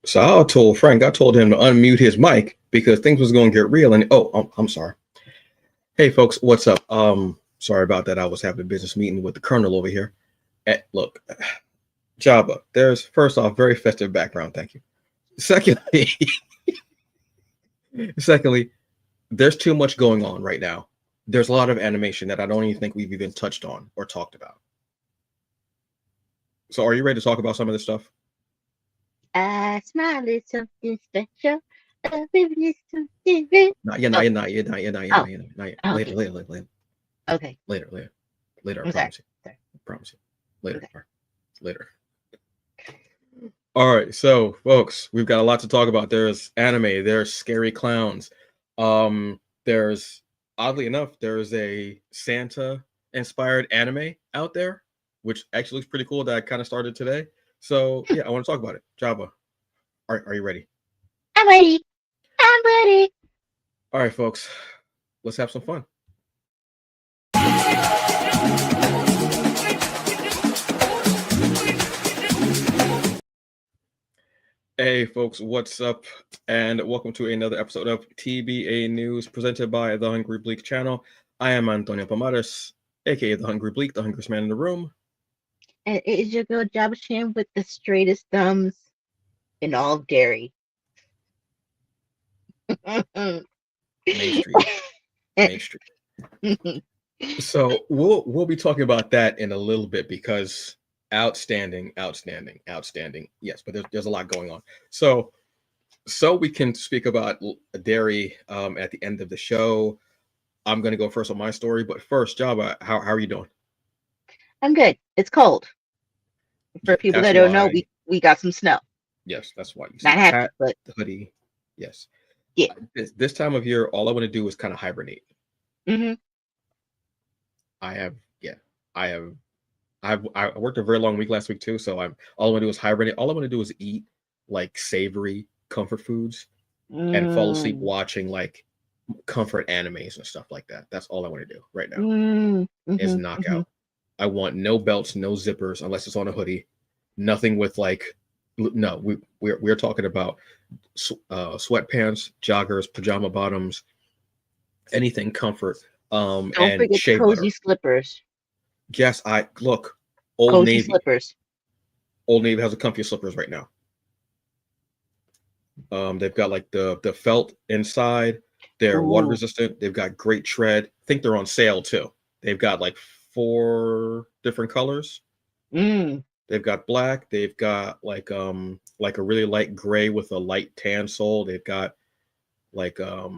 So I told Frank, I told him to unmute his mic because things was going to get real. And I'm sorry. Hey folks, what's up? Sorry about that. I was having a business meeting with the colonel over here. Look, Jabba, there's first off very festive background. Thank you. Secondly, secondly, there's too much going on right now. There's a lot of animation that I don't even think we've even touched on or talked about. So are you ready to talk about some of this stuff? I smile is something special. Not yet. Later. Okay. Later. I I'm sorry. promise you. I promise you. Later. Okay. Later. All right, so folks, we've got a lot to talk about. There's anime, there's scary clowns. There's oddly enough, there's a Santa inspired anime out there, which actually looks pretty cool that I kind of started today. So yeah, I want to talk about it. Jabba, are you ready? I'm ready. All right, folks, let's have some fun. Hey folks, what's up? And welcome to another episode of TBA News presented by the Hungry Bleak channel. I am Antonio Pomares, aka the Hungry Bleak, the hungriest man in the room. And it is your girl Jabba with the straightest thumbs in all of Derry. Main Street. So we'll be talking about that in a little bit because outstanding. Yes, but there's a lot going on. So we can speak about Derry at the end of the show. I'm going to go first on my story, but first, Jabba, how are you doing? I'm good. It's cold. For people that don't know, we got some snow. Yes, that's why you see not happy, but the hoodie. Yes. Yeah. This time of year, all I want to do is kind of hibernate. Mm-hmm. I worked a very long week last week too, so all I want to do is hibernate. All I want to do is eat like savory comfort foods and fall asleep watching like comfort animes and stuff like that. That's all I want to do right now. Is knockout. I want no belts, no zippers unless it's on a hoodie. Nothing with like we're talking about sweatpants, joggers, pajama bottoms, anything comfort. Don't forget shea cozy butter. slippers. Yes, Old cozy Navy slippers. Old Navy has the comfiest slippers right now. They've got like the felt inside. They're water resistant. They've got great tread. I think they're on sale too. They've got like 4 different colors. They've got black. They've got like a really light gray with a light tan sole. They've got like a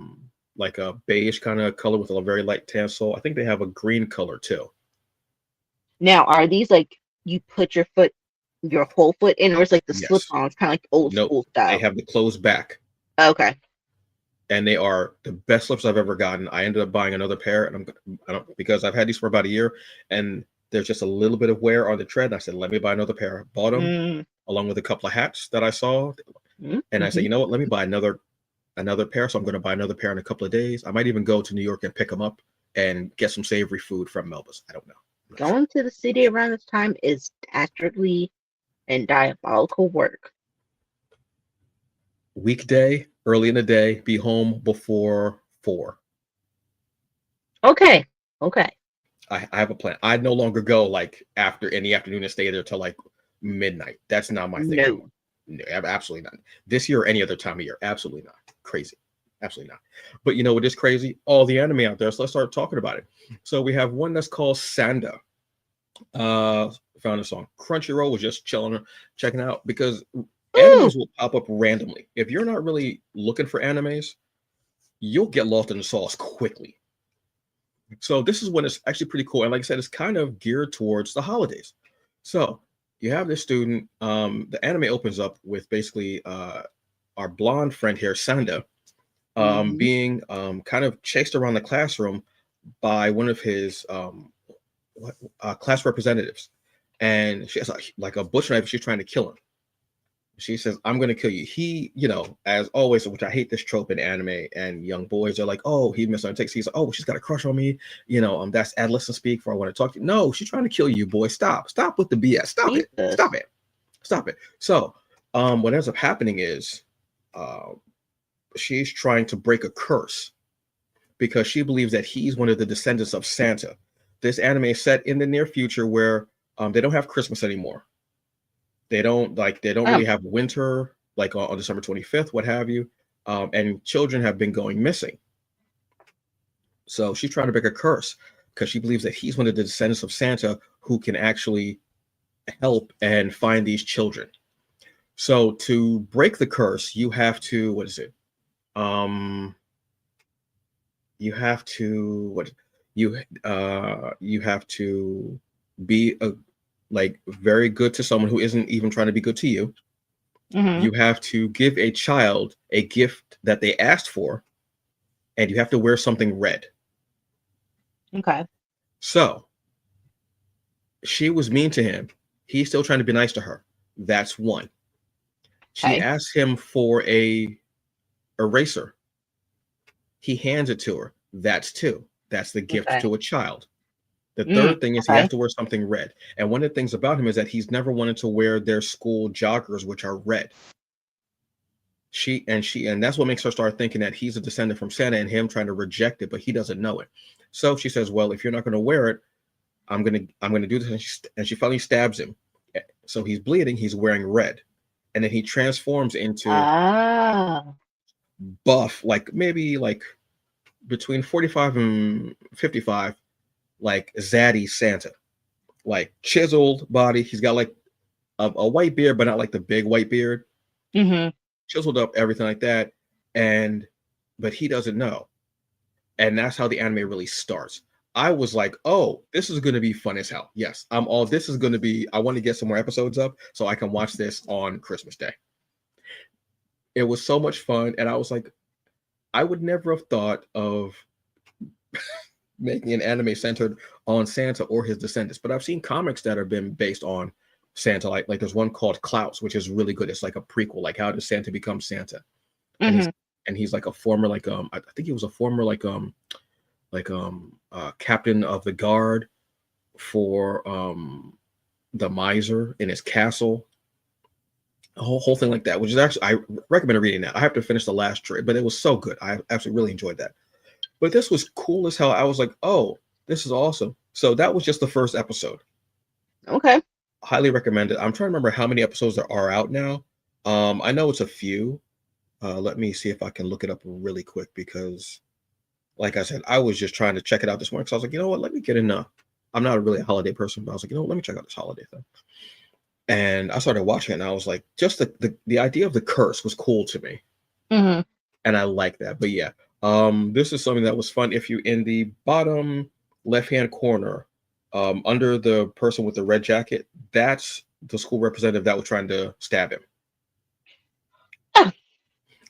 beige kind of color with a very light tan sole. I think they have a green color too. Now, are these like you put your whole foot in, or it's like the slip-ons, kind of like old school style? They have the closed back. Okay. And they are the best slippers I've ever gotten. I ended up buying another pair, and because I've had these for about a year, and there's just a little bit of wear on the tread. I said, let me buy another pair. Bought them along with a couple of hats that I saw, and I said, you know what? Let me buy another pair. So I'm going to buy another pair in a couple of days. I might even go to New York and pick them up and get some savory food from Melba's. I don't know. Going to the city around this time is dastardly and diabolical work. Weekday, early in the day, be home before 4. Okay. I have a plan. I no longer go like in the afternoon and stay there till like midnight. That's not my thing. No, absolutely not. This year or any other time of year, absolutely not. Crazy. Absolutely not. But you know what is crazy? All the anime out there. So let's start talking about it. So we have one that's called Sanda. Found this on Crunchyroll. Was just checking out because animes will pop up randomly. If you're not really looking for animes, you'll get lost in the sauce quickly. So this is when it's actually pretty cool. And like I said, it's kind of geared towards the holidays. So you have this student. The anime opens up with basically our blonde friend here, Sanda, being kind of chased around the classroom by one of his class representatives. And she has like a butcher knife. She's trying to kill him. She says, I'm going to kill you. He, as always, which I hate this trope in anime and young boys are like, oh, he misunderstands. He's like, oh, she's got a crush on me. That's adolescent speak for I want to talk to you. No, she's trying to kill you, boy. Stop with the BS. Stop it. So What ends up happening is uh, she's trying to break a curse because she believes that he's one of the descendants of Santa. This anime is set in the near future where they don't have Christmas anymore. They don't Oh, really have winter like on December 25th, what have you. And children have been going missing. So she's trying to break a curse because she believes that he's one of the descendants of Santa who can actually help and find these children. So to break the curse, you have to what is it? Um, you have to what you have to be a like very good to someone who isn't even trying to be good to you. mm-hmm. You have to give a child a gift that they asked for, and you have to wear something red. Okay. So she was mean to him. He's still trying to be nice to her. That's one. She Okay. asks him for a eraser. He hands it to her. That's two. That's the gift Okay. to a child. The Mm, third thing is he has okay. to wear something red. And one of the things about him is that he's never wanted to wear their school joggers, which are red. And that's what makes her start thinking that he's a descendant from Santa and him trying to reject it, but he doesn't know it. So she says, "Well, if you're not going to wear it, I'm gonna do this." And she finally stabs him. So he's bleeding. He's wearing red, and then he transforms into Ah. buff, like maybe like between 45 and 55, like zaddy Santa, like chiseled body. He's got like a white beard, but not like the big white beard. Mm-hmm. Chiseled up, everything like that. And but he doesn't know. And that's how the anime really starts. I was like, oh, this is going to be fun as hell. Yes, I'm all. This is going to be. I want to get some more episodes up so I can watch this on Christmas Day. It was so much fun, and I was like, I would never have thought of making an anime centered on Santa or his descendants. But I've seen comics that have been based on Santa. Like there's one called Klaus, which is really good. It's like a prequel. Like how does Santa become Santa? And he's Mm-hmm. and he's like a former I think he was a former captain of the guard for the miser in his castle. A whole thing like that, which is actually I recommend reading that. I have to finish the last trade, but it was so good. I absolutely really enjoyed that. But this was cool as hell. I was like, oh, this is awesome. So that was just the first episode. Okay. Highly recommend it. I'm trying to remember how many episodes there are out now. I know it's a few. Let me see if I can look it up really quick because, like I said, I was just trying to check it out this morning. So I was like, you know what? Let me get in. I'm not really a holiday person, but I was like, you know what? Let me check out this holiday thing. And I started watching it, and I was like, just the idea of the curse was cool to me, Mm-hmm. and I like that. But yeah, this is something that was fun. If you in the bottom left hand corner, under the person with the red jacket, that's the school representative that was trying to stab him. Oh.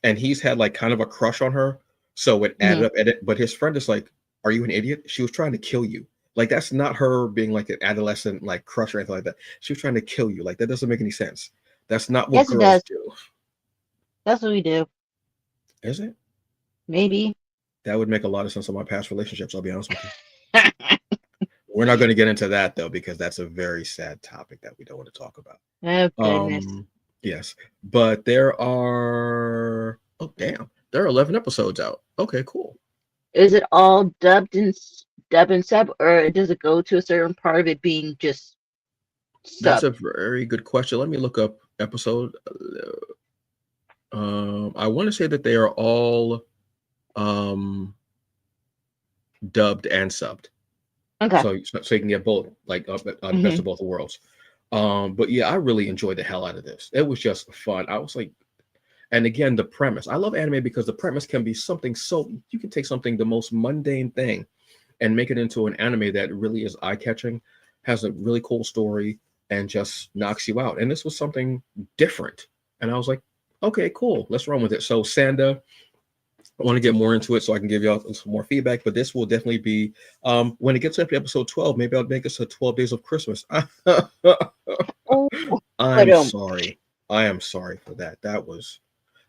And he's had like kind of a crush on her, so it added Mm-hmm. up. But his friend is like, "Are you an idiot? She was trying to kill you. Like that's not her being like an adolescent like crush or anything like that. She was trying to kill you. Like that doesn't make any sense. That's not what Yes, it girls does. do, That's what we do. is it? Maybe. That would make a lot of sense on my past relationships. I'll be honest with you. We're not going to get into that though because that's a very sad topic that we don't want to talk about. Oh goodness. Yes, but there are. Oh damn, there are 11 episodes out. Okay, cool. Is it all dub and sub, or does it go to a certain part of it being just That's sub? a very good question. Let me look up episode. I want to say that they are all um, dubbed and subbed, Okay. so you can get both, like the best Mm-hmm. of both worlds. But yeah, I really enjoyed the hell out of this. It was just fun. I was like, and again, the premise. I love anime because the premise can be something so you can take something the most mundane thing and make it into an anime that really is eye catching, has a really cool story, and just knocks you out. And this was something different. And I was like, okay, cool, let's run with it. So Sanda, I want to get more into it so I can give y'all some more feedback, but this will definitely be when it gets up to episode 12, maybe I'll make us a 12 days of Christmas. Oh, but I'm sorry. I am sorry for that.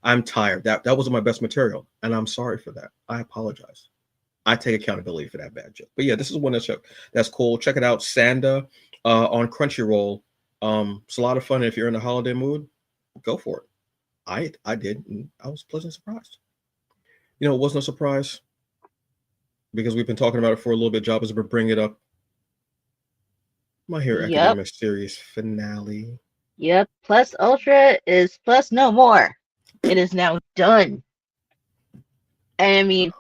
I'm tired. That wasn't my best material, and I'm sorry for that. I apologize. I take accountability for that bad joke. But yeah, this is one that's cool. Check it out, Sanda, on Crunchyroll. It's a lot of fun if you're in a holiday mood. go for it. I did, and I was pleasantly surprised. It wasn't a surprise because we've been talking about it for a little bit. Job has been bringing it up. My Hero Yep. Academia series finale. Yep. Plus Ultra is plus no more. It is now done. And I mean,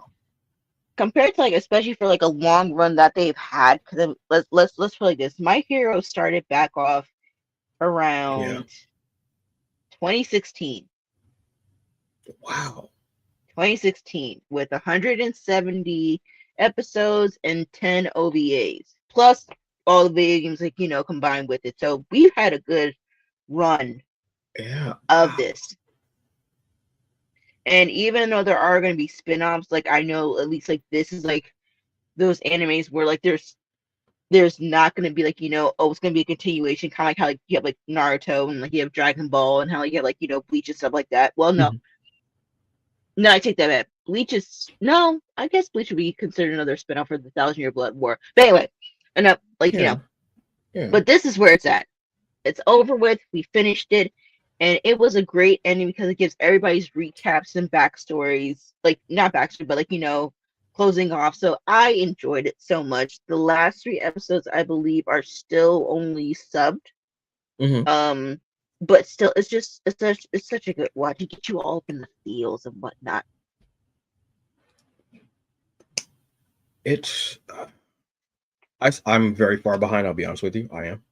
compared to especially for a long run that they've had, because let's put like this. My Hero started back off around 2016. Wow. 2016 with 170 episodes and 10 OVAs, plus all the video games combined with it. So we've had a good run of this. And even though there are going to be spin-offs, I know at least this is those animes where there's not going to be it's going to be a continuation, kind of like how you have Naruto and you have Dragon Ball and how you have Bleach and stuff like that. Well, no. No, I take that back. Bleach is no. I guess Bleach would be considered another spinoff for the Thousand Year Blood War. But anyway, enough. But this is where it's at. It's over with. We finished it, and it was a great ending because it gives everybody's recaps and backstories. Not backstory, but closing off. So I enjoyed it so much. The last 3 episodes, I believe, are still only subbed. But still, it's such a good watch. To get you all up in the feels and whatnot. I'm very far behind. I'll be honest with you, I am.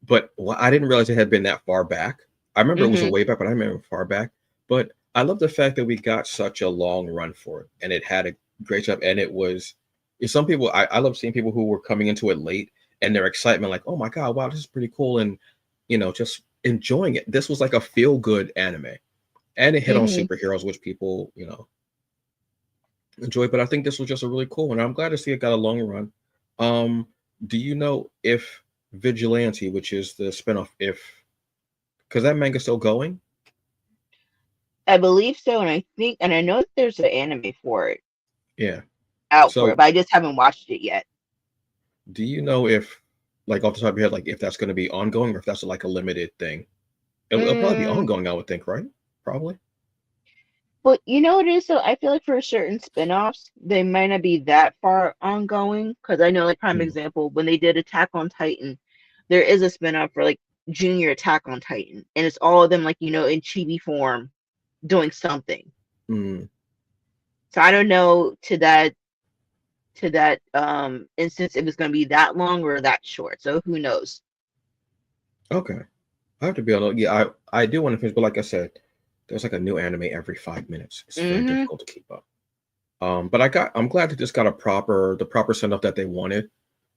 But I didn't realize it had been that far back. I remember it was a way back, but I remember far back. But I love the fact that we got such a long run for it, and it had a great job. And it was, some people, I love seeing people who were coming into it late and their excitement, oh my God, wow, this is pretty cool, and just enjoying it. This was like a feel-good anime, and it hit on superheroes, which people enjoy. But I think this was just a really cool one. I'm glad to see it got a long run. Do you know if Vigilante, which is the spinoff, because that manga's still going? I believe so, and I know there's an anime for it. Yeah, for it, but I just haven't watched it yet. Do you know if, off the top of your head, if that's going to be ongoing or if that's a limited thing? It'll probably be ongoing, I would think, right? Probably. But you know what it is, so I feel for certain spin-offs, they might not be that far ongoing. Because I know, prime example, when they did Attack on Titan, there is a spin-off for Junior Attack on Titan, and it's all of them in chibi form doing something. So I don't know to that instance if it's going to be that long or that short. So who knows? Okay. I have to be honest. Yeah, I do want to finish, but like I said, there's a new anime every 5 minutes. It's very difficult to keep up. But I'm glad that this got the proper send off that they wanted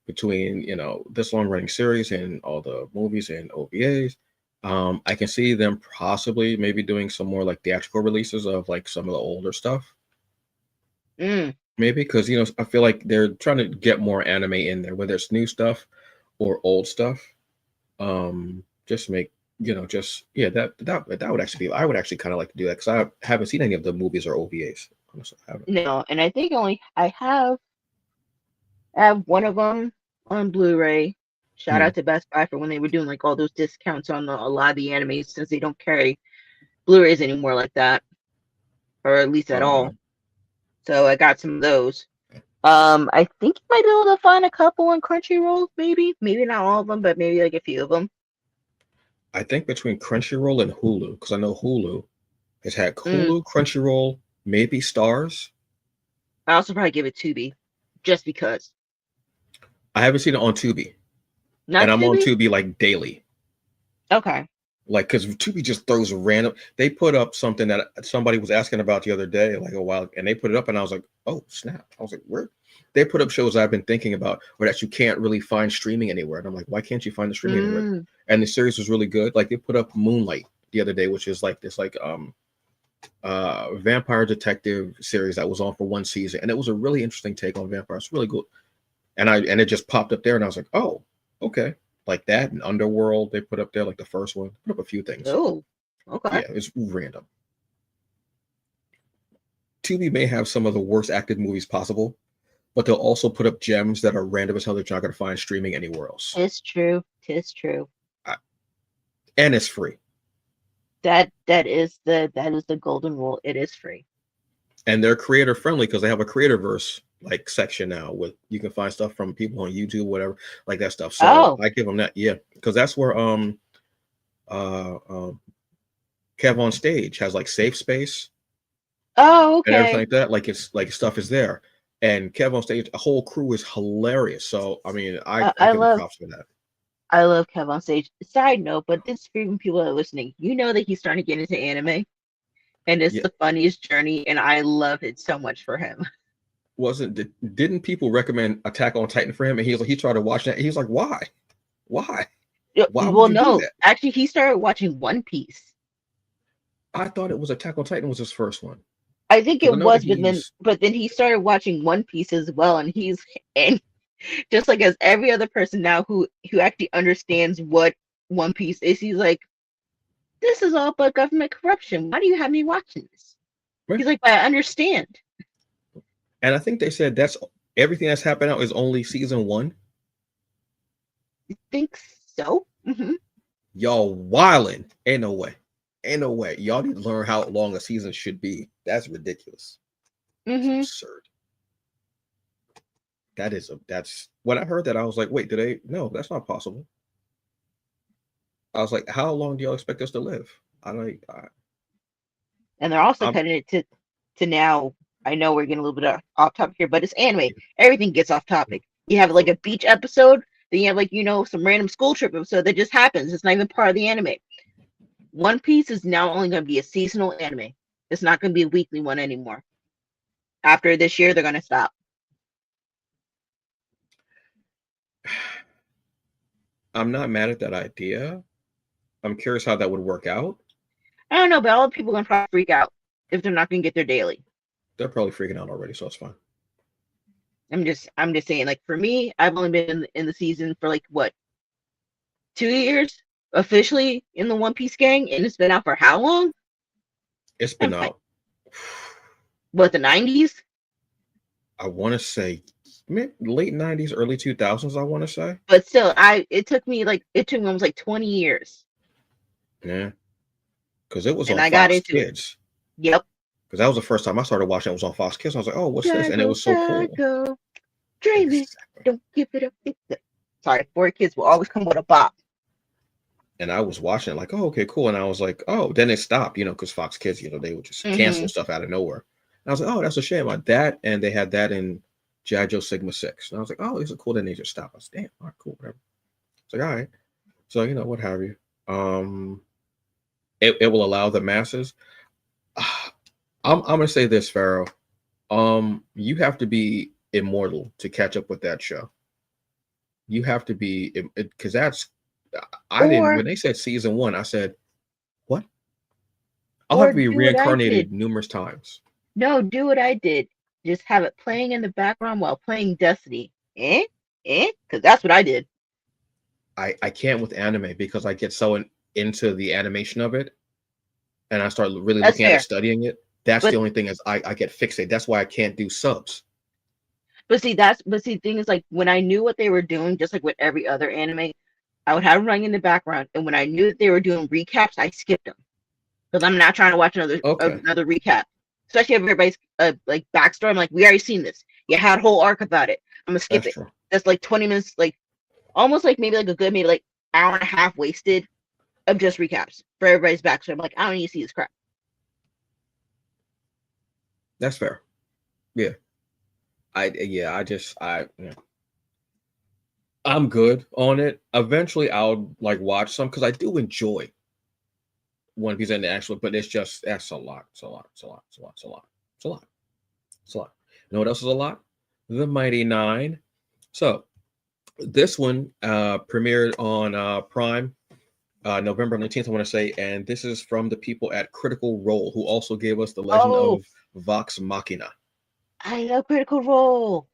between this long running series and all the movies and OVAs. I can see them possibly maybe doing some more theatrical releases of some of the older stuff. Maybe because I feel like they're trying to get more anime in there, whether it's new stuff or old stuff. Just make that would actually be. I would actually kind of like to do that because I haven't seen any of the movies or OVAs. Honestly, I haven't. No, and I think I have one of them on Blu-ray. Shout out to Best Buy for when they were doing all those discounts on a lot of the animes, since they don't carry Blu-rays anymore like that, or at least at all. So I got some of those. I think you might be able to find a couple on Crunchyroll, maybe not all of them, but maybe a few of them. I think between Crunchyroll and Hulu, because I know Hulu has had Hulu, Crunchyroll, maybe Stars. I also probably give it Tubi, just because. I haven't seen it on Tubi. And I'm on Tubi daily. Okay. Because Tubi just throws random. They put up something that somebody was asking about the other day, a while, and they put it up, and I was like, "Oh snap!" I was like, "Where?" They put up shows I've been thinking about, or that you can't really find streaming anywhere, and I'm like, "Why can't you find the streaming anywhere?" And the series was really good. They put up Moonlight the other day, which is this vampire detective series that was on for 1 season, and it was a really interesting take on vampires. It's really good, and it just popped up there, and I was like, "Oh, okay." That and Underworld, they put up there the first one. Put up a few things. Oh, okay. Yeah, it's random. Tubi may have some of the worst acted movies possible, but they'll also put up gems that are random as hell that you're not going to find streaming anywhere else. It's true. It's true. And it's free. That is the golden rule. It is free. And they're creator friendly because they have a creator verse like section now with you can find stuff from people on YouTube, whatever, like that stuff. So Oh, I give them that, yeah, because that's where uh, um Kev on Stage has like safe space oh, and everything okay. like that. Like it's like stuff is there, and Kev on Stage, a whole crew is hilarious. So I mean, I, I I give him love props for that. I love Kev on Stage. Side note, but this for even people that are listening, you know that he's starting to get into anime, and it's Yeah, the funniest journey, and I love it so much for him. wasn't didn't people recommend Attack on Titan for him, and he was like he started watching it. He was like, why, why would Well, you do no, that? actually, he started watching One Piece. I thought it was Attack on Titan was his first one I think because it I know that was, he's but then he started watching One Piece as well, and and just like as every other person now who actually understands what One Piece is, he's like, this is all but government corruption. Why do you have me watching this? right. He's like, but I understand. And I think they said that's everything that's happened now is only season one. You think so? Hmm. Y'all wildin'. Ain't no way. Ain't no way. Y'all need to learn how long a season should be. That's ridiculous. It's Hmm. absurd. That's when I heard that I was like, wait, do they no, that's not possible. I was like, how long do y'all expect us to live? I like And they're also I'm cutting it to now. I know we're getting a little bit off topic here, but it's anime. Everything gets off topic. You have like a beach episode, then you have like some random school trip episode that just happens. It's not even part of the anime. One Piece is now only going to be a seasonal anime. It's not going to be a weekly one anymore. After this year, they're going to stop. I'm not mad at that idea. I'm curious how that would work out. I don't know, but all the people are going to probably freak out if they're not going to get their daily. They're probably freaking out already, so it's fine. I'm just saying. Like for me, I've only been in the season for like what 2 years officially in the One Piece gang, and it's been out for how long? It's been I'm like, out. what, the 90s? I want to say late 90s, early 2000s, I want to say. But still, it took me almost like 20 years, Yeah. Because it was and on I got Fox into it. Kids. Yep. Because that was the first time I started watching it was on Fox Kids. I was like, oh, what's this? And it Gotta was so cool. go, dream it, Exactly. don't give it up. Sorry, 4 kids will always come with a bop. And I was watching it like, oh, okay, cool. And I was like, oh, then it stopped, because Fox Kids, they would just cancel Hmm. stuff out of nowhere. And I was like, oh, that's a shame. Like that, and they had that in G.I. Joe Sigma 6. And I was like, oh, this is cool. Then they just stopped. I was damn, all right, cool, whatever. It's like, all right. So, what have you. It will allow the masses. I'm gonna say this, Pharaoh. You have to be immortal to catch up with that show. You have to be because that's I didn't Or when they said season one, I said, what? I'll have or to be do what I reincarnated did. numerous times. No, do what I did. Just have it playing in the background while playing Destiny. Because that's what I did. I can't with anime because I get so into the animation of it and I start really That's looking at it, fair. studying it. That's the But only thing is I get fixated. That's why I can't do subs. but see, the thing is like when I knew what they were doing, just like with every other anime, I would have it running in the background, and when I knew that they were doing recaps, I skipped them because I'm not trying to watch another Okay, another recap, especially if everybody's like backstory. I'm like, we already seen this. You had a whole arc about it. I'm gonna skip that's it. true. That's like 20 minutes, like almost like maybe like a good maybe like hour and a half wasted of just recaps for everybody's backstory. I'm like, I don't need to see this crap. That's fair. Yeah. I just I'm good on it. Eventually I'll like watch some because I do enjoy One Piece and the actual, but it's just that's a lot. It's a lot. It's a lot. It's a lot. It's a lot. It's a lot. It's a lot. You know what else is a lot? The Mighty Nine. So this one premiered on Prime November 19th, I want to say, and this is from the people at Critical Role who also gave us The Legend Oh, of Vox Machina. I love Critical Role.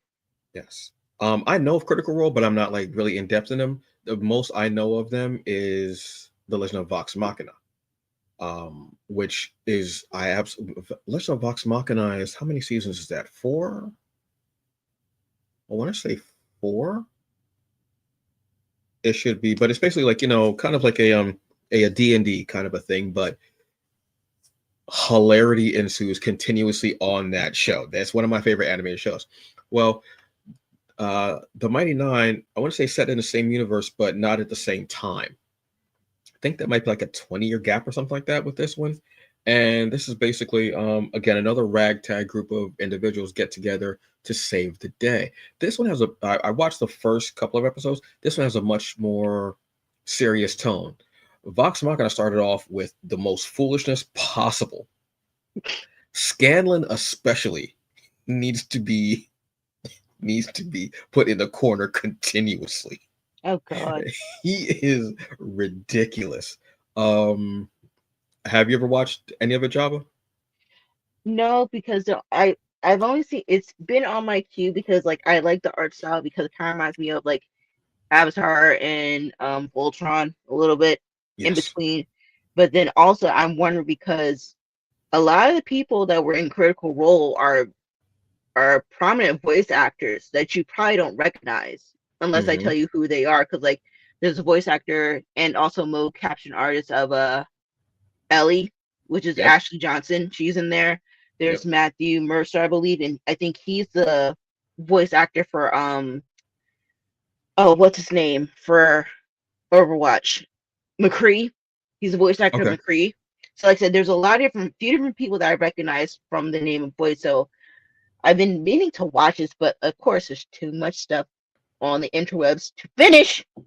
Yes. I know of Critical Role, but I'm not like really in depth in them. The most I know of them is The Legend of Vox Machina, which is I absolutely Legend of Vox Machina is how many seasons is that? Four? I want to say four. It should be, but it's basically like kind of like a D&D kind of a thing, but hilarity ensues continuously on that show. That's one of my favorite animated shows. Well, the Mighty Nine, I want to say set in the same universe, but not at the same time. I think that might be like a 20-year gap or something like that with this one. And this is basically, again, another ragtag group of individuals get together to save the day. This one has I watched the first couple of episodes. This one has a much more serious tone. Vox Machina started off with the most foolishness possible. Scanlan especially needs to be put in the corner continuously. Oh God. He is ridiculous. Have you ever watched any of it, Java? No, because I've only seen it's been on my queue because like I like the art style because it kind of reminds me of like Avatar and Voltron a little bit in Yes. between. But then also I'm wondering because a lot of the people that were in Critical Role are prominent voice actors that you probably don't recognize unless I Hmm. tell you who they are. Because like there's a voice actor and also mode caption artist of Ellie, which is Yep. Ashley Johnson. She's in there. Yep. There's Matthew Mercer, I believe, and I think he's the voice actor for what's his name for Overwatch? McCree. He's the voice actor of Okay. McCree. So like I said, there's a lot of few different people that I recognize from the name of voice. So I've been meaning to watch this, but of course there's too much stuff on the interwebs to finish. So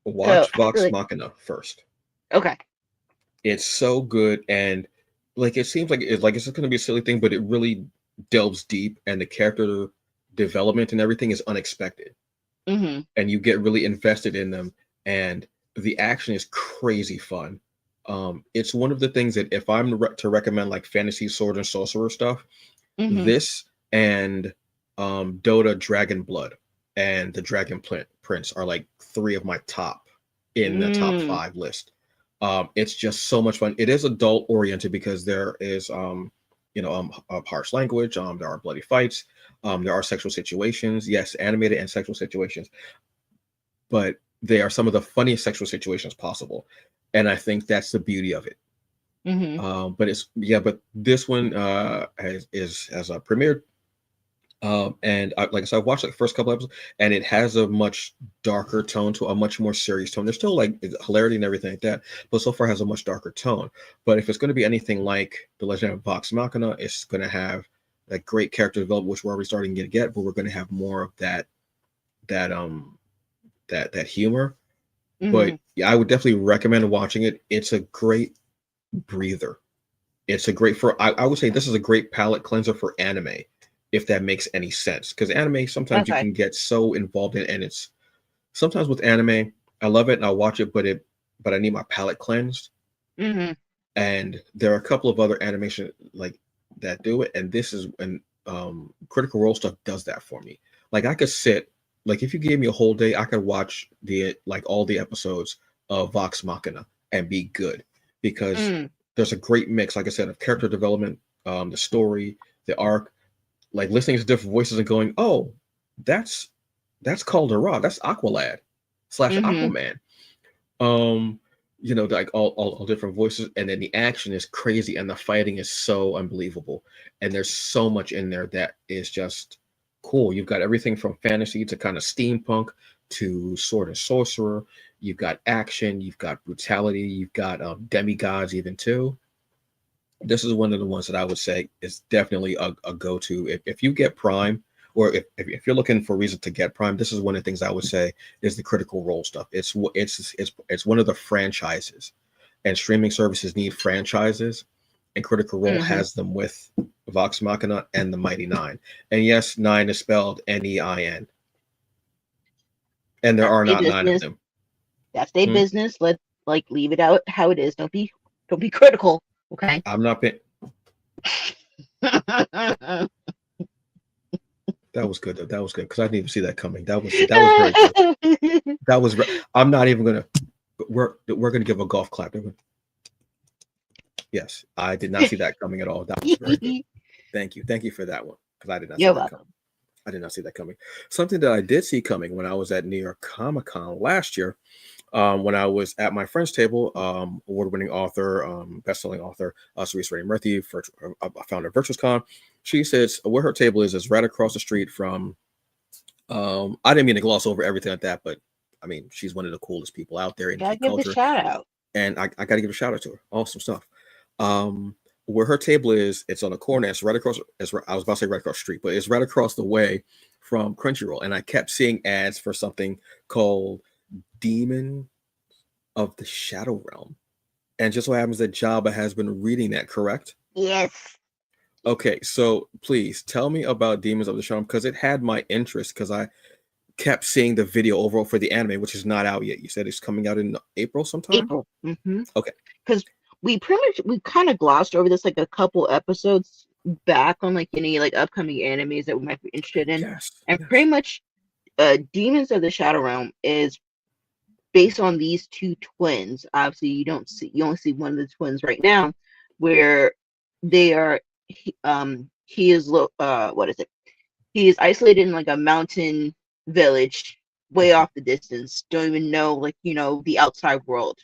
Watch I feel Vox like Machina first. okay. It's so good, and like it seems like it's going to be a silly thing, but it really delves deep, and the character development and everything is unexpected, Mm-hmm. and you get really invested in them, and the action is crazy fun. It's one of the things that if I'm to recommend like fantasy sword and sorcerer stuff, Mm-hmm. this and Dota Dragon Blood and the Dragon Prince are like three of my top in the top Mm. 5 list. It's just so much fun. It is adult oriented because there is harsh language. There are bloody fights. There are sexual situations. Yes, animated and sexual situations, but they are some of the funniest sexual situations possible, and I think that's the beauty of it. Mm-hmm. But this one has a premiered. And like I said, I've watched like the first couple episodes, and it has a much darker tone to a much more serious tone. There's still like hilarity and everything like that, but so far has a much darker tone. But if it's going to be anything like The Legend of Vox Machina, it's going to have that great character development, which we're already starting to get, but we're going to have more of that that humor. Mm-hmm. But yeah, I would definitely recommend watching it. It's a great breather. It's a great I would say this is a great palate cleanser for anime, if that makes any sense. Because anime, sometimes you Okay. can get so involved in, and it's sometimes with anime, I love it and I'll watch it, but I need my palate cleansed. Mm-hmm. And there are a couple of other animation like that do it, and this is when Critical Role stuff does that for me. Like I could sit, like if you gave me a whole day, I could watch the like all the episodes of Vox Machina and be good because Mm. there's a great mix, like I said, of character development, the story, the arc, like listening to different voices and going, oh, that's Caldera, that's Aqualad slash Mm-hmm. Aquaman. Like all different voices, and then the action is crazy and the fighting is so unbelievable. And there's so much in there that is just cool. You've got everything from fantasy to kind of steampunk to sword and sorcerer. You've got action, you've got brutality, you've got demigods even too. This is one of the ones that I would say is definitely a go-to. If you get Prime, or if you're looking for a reason to get Prime, this is one of the things I would say is the Critical Role stuff. It's one of the franchises, and streaming services need franchises, and Critical Role Mm-hmm. has them with Vox Machina and the Mighty Nine. And yes, nine is spelled Nein, and there That's are their not nine of business. them. That's their Hmm? business. Let like leave it out how it is. Don't be critical. Okay. I'm not paying. That was good. That was good because I didn't even see that coming. That was very good. That was. I'm not even gonna. We're gonna give a golf clap. Yes, I did not see that coming at all. That was very good. Thank you for that one because I did not see You're that coming. welcome. I did not see that coming. Something that I did see coming when I was at New York Comic Con last year when I was at my friend's table, award-winning author, best-selling author, Cerise Ray Murthy, founder of VirtuousCon. She says where her table is right across the street from. I didn't mean to gloss over everything like that, but I mean she's one of the coolest people out there in Gotta geek give the culture, shout out. and I got to give a shout out to her. Awesome stuff. Where her table is, it's on the corner. It's right across. I was about to say right across the street, but it's right across the way from Crunchyroll, and I kept seeing ads for something called Demon of the Shadow Realm. And just so happens that Jabba has been reading that, correct? Yes. Okay, so please tell me about Demons of the Shadow Realm because it had my interest because I kept seeing the video overall for the anime, which is not out yet. You said it's coming out in April sometime? April. Okay. Because we kind of glossed over this like a couple episodes back on like any like upcoming animes that we might be interested in. Yes. And yes. pretty much Demons of the Shadow Realm is based on these two twins. Obviously you only see one of the twins right now, where they are he is what is it? He is isolated in like a mountain village way off the distance. Don't even know like, the outside world.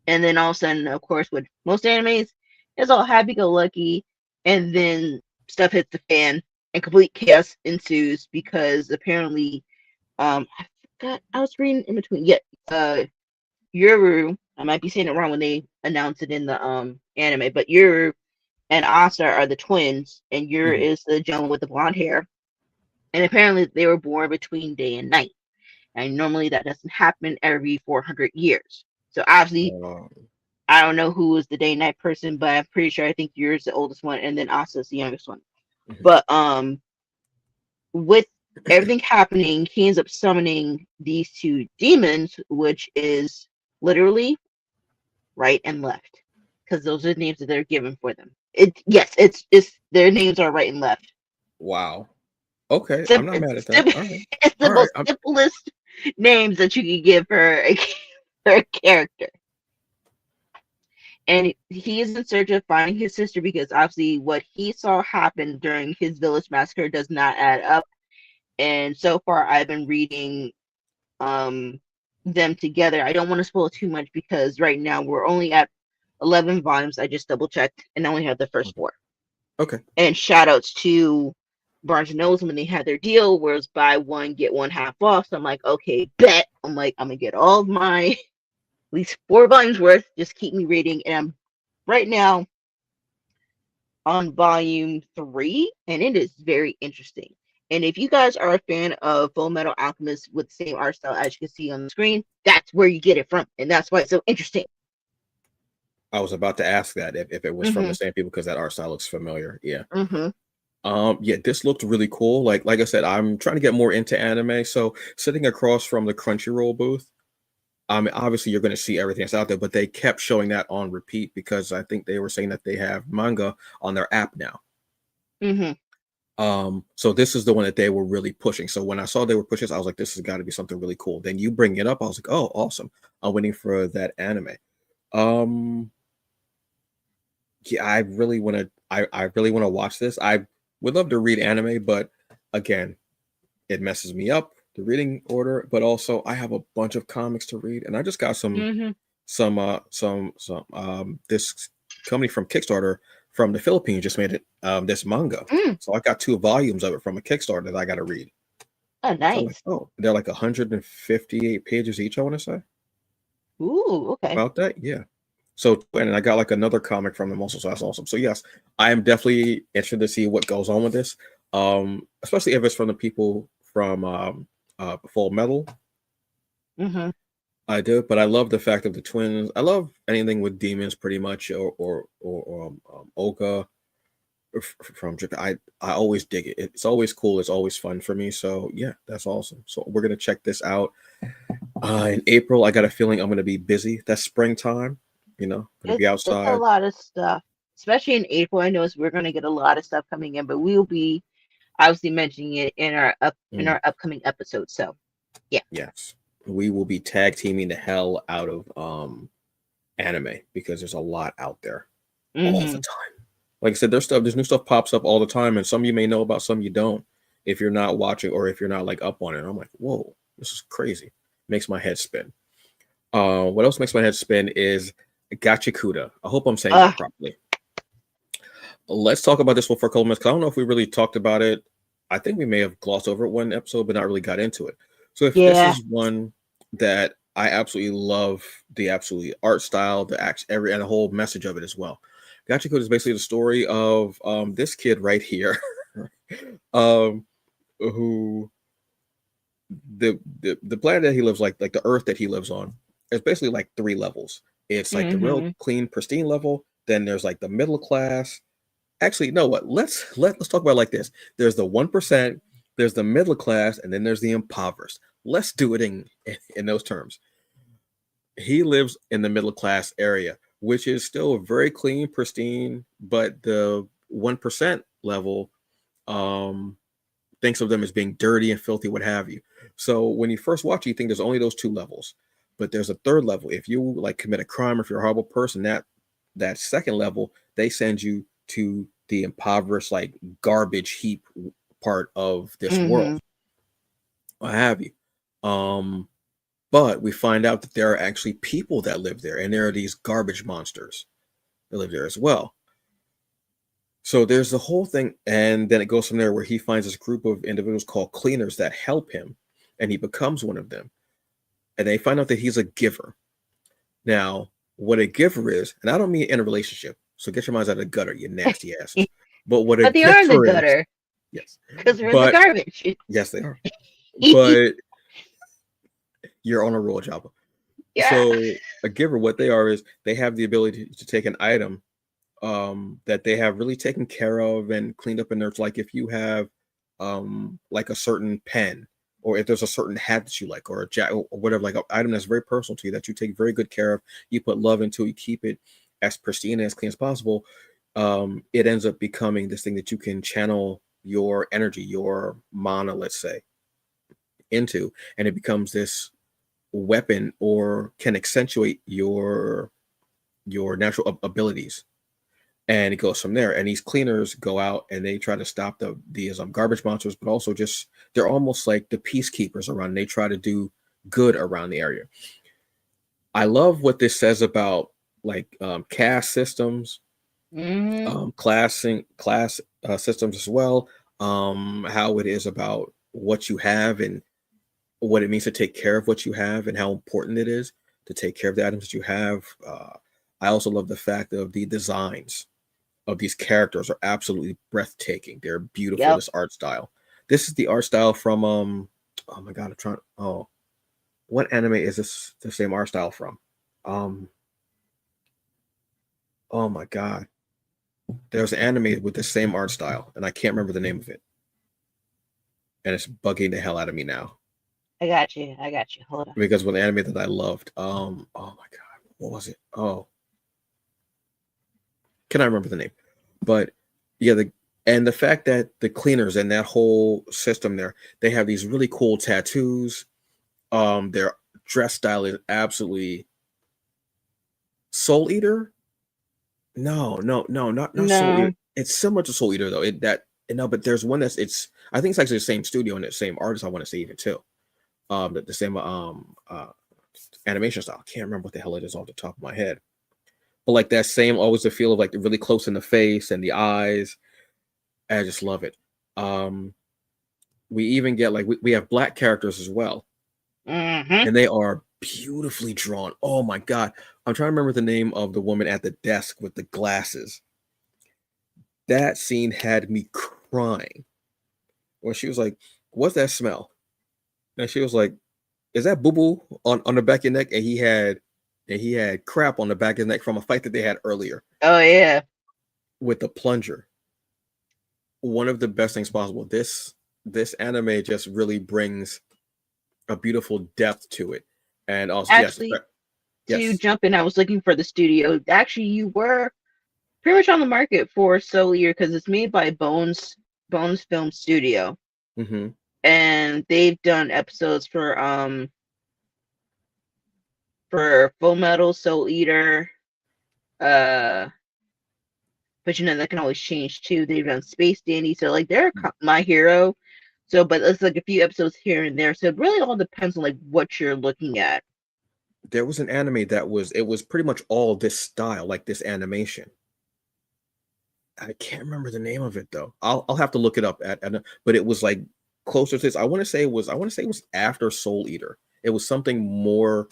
And then all of a sudden, of course, with most animes, it's all happy go lucky, and then stuff hits the fan and complete chaos ensues because apparently I forgot, I was reading in between. Yeah, Yuru, I might be saying it wrong when they announce it in the anime, but Yuru and Asa are the twins, and Yuru is the gentleman with the blonde hair. And apparently they were born between day and night. And normally that doesn't happen every 400 years. So obviously, I don't know who is the day and night person, but I'm pretty sure I think Yuri's the oldest one, and then Asa's the youngest one. But with everything happening, he ends up summoning these two demons, which is literally right and left, because those are the names that they're given for them. It's their names are right and left. Wow. Okay, I'm not mad at that. All right. It's the most simplest names that you can give for a character. And he is in search of finding his sister because obviously what he saw happen during his village massacre does not add up. And so far, I've been reading them together. I don't want to spoil too much because right now we're only at 11 volumes. I just double checked and I only have the first 4. Okay. And shout outs to Barnes and Noble when they had their deal, where it's buy one, get one half off. So I'm like, okay, bet. I'm like, I'm going to get all of my at least 4 volumes worth. Just keep me reading. And I'm right now on volume 3, and it is very interesting. And if you guys are a fan of Full Metal Alchemist with the same art style as you can see on the screen, that's where you get it from. And that's why it's so interesting. I was about to ask that if it was from the same people because that art style looks familiar. Yeah. Yeah, this looked really cool. Like I said, I'm trying to get more into anime. So sitting across from the Crunchyroll booth, I mean, obviously you're going to see everything that's out there, but they kept showing that on repeat because I think they were saying that they have manga on their app now. So this is the one that they were really pushing. So when I saw they were pushing, I was like, this has got to be something really cool. Then you bring it up, I was like, oh, awesome. I'm waiting for that anime. Yeah, I really want to. I really want to watch this. I would love to read anime, but again, it messes me up the reading order. But also, I have a bunch of comics to read, and I just got this company from Kickstarter from the Philippines just made it this manga. So I got 2 volumes of it from a Kickstarter that I got to read. Oh, nice. So like, oh, they're like 158 pages each, I want to say. Ooh, okay. About that, yeah. So, and I got like another comic from them also, so that's awesome. So yes, I am definitely interested to see what goes on with this, especially if it's from the people from Full Metal. I do, but I love the fact of the twins. I love anything with demons, pretty much, or Oka from Japan. I always dig it. It's always cool. It's always fun for me. So yeah, that's awesome. So we're gonna check this out in April. I got a feeling I'm gonna be busy. That's springtime. Gonna be outside. It's a lot of stuff, especially in April. I know we're gonna get a lot of stuff coming in, but we'll be obviously mentioning it in our upcoming episode. So yeah. Yes. We will be tag teaming the hell out of anime because there's a lot out there all the time. Like I said, there's new stuff pops up all the time, and some you may know about, some you don't if you're not watching or if you're not like up on it. I'm like, whoa, this is crazy. Makes my head spin. What else makes my head spin is Gachiakuta. I hope I'm saying Uh that properly. Let's talk about this one for a couple minutes, 'cause I don't know if we really talked about it. I think we may have glossed over it one episode, but not really got into it. So if this yeah. is one that I absolutely love, the absolute art style, the act, and the whole message of it as well. Gachiakuta is basically the story of this kid right here, um, who the planet that he lives, like the Earth that he lives on, is basically like three levels. It's like the real Mm-hmm. clean, pristine level. Then there's like the middle class. Actually, you know what? Let's talk about it like this. There's the 1%, there's the middle class, and then there's the impoverished. Let's do it in those terms. He lives in the middle class area, which is still very clean, pristine, but the 1% level um thinks of them as being dirty and filthy, what have you. So when you first watch it, you think there's only those two levels, but there's a third level. If you like commit a crime, if you're a horrible person, that second level, they send you to the impoverished, like garbage heap part of this Mm-hmm. world, what have you. Um, but we find out that there are actually people that live there, and there are these garbage monsters that live there as well. So there's the whole thing, and then it goes from there where he finds this group of individuals called cleaners that help him, and he becomes one of them. And they find out that he's a giver. Now, what a giver is, and I don't mean in a relationship, so get your minds out of the gutter, you nasty asses. But what a But they are in the giver is, gutter yes, because we're in the but garbage. yes, they are. But you're on a roll, Jabba. yeah. So a giver, what they are is they have the ability to take an item that they have really taken care of and cleaned up in there. It's like if you have like a certain pen, or if there's a certain hat that you like, or a jacket, or whatever, like an item that's very personal to you that you take very good care of, you put love into, you keep it as pristine and as clean as possible. It ends up becoming this thing that you can channel your energy, your mana, let's say, into, and it becomes this weapon or can accentuate your natural abilities, and it goes from there. And these cleaners go out and they try to stop these garbage monsters, but also just they're almost like the peacekeepers around. And they try to do good around the area. I love what this says about like caste systems, Mm-hmm. class systems as well. How it is about what you have and what it means to take care of what you have, and how important it is to take care of the items that you have. I also love the fact of the designs of these characters are absolutely breathtaking. They're beautiful. Yep. This art style. This is the art style from oh my god, I'm trying. Oh, what anime is this? The same art style from? Um. Oh my god, there's an anime with the same art style, and I can't remember the name of it, and it's bugging the hell out of me now I got you. I got you. Hold on. because with the anime that I loved. Oh my god, what was it? Oh, can I remember the name? But yeah, the fact that the cleaners and that whole system there, they have these really cool tattoos. Their dress style is absolutely Soul Eater. No, not Soul Eater. No. It's similar to Soul Eater though. No, but there's one that's it's. I think it's actually the same studio and the same artist. I want to say even too. The same animation style. I can't remember what the hell it is off the top of my head. But like that same, always the feel of like really close in the face and the eyes. I just love it. Um, we even get like we have black characters as well, Mm-hmm. and they are beautifully drawn. Oh my god, I'm trying to remember the name of the woman at the desk with the glasses. That scene had me crying when she was like, "What's that smell?" And she was like, "Is that boo boo on the back of your neck?" And he had crap on the back of his neck from a fight that they had earlier Oh yeah. with the plunger. One of the best things possible. This anime just really brings a beautiful depth to it, and also yes, Actually, to yes, jump in, I was looking for the studio. Actually, you were pretty much on the market for Soul Eater because it's made by Bones Film Studio, mm-hmm. and they've done episodes for Full Metal, Soul Eater, uh, but you know that can always change too. They've done Space Dandy, so like they're my hero. So, but it's like a few episodes here and there. So it really all depends on like what you're looking at. there was an anime that was pretty much all this style, like this animation. I can't remember the name of it though. I'll have to look it up but it was like closer to this. I want to say it was after Soul Eater. It was something more.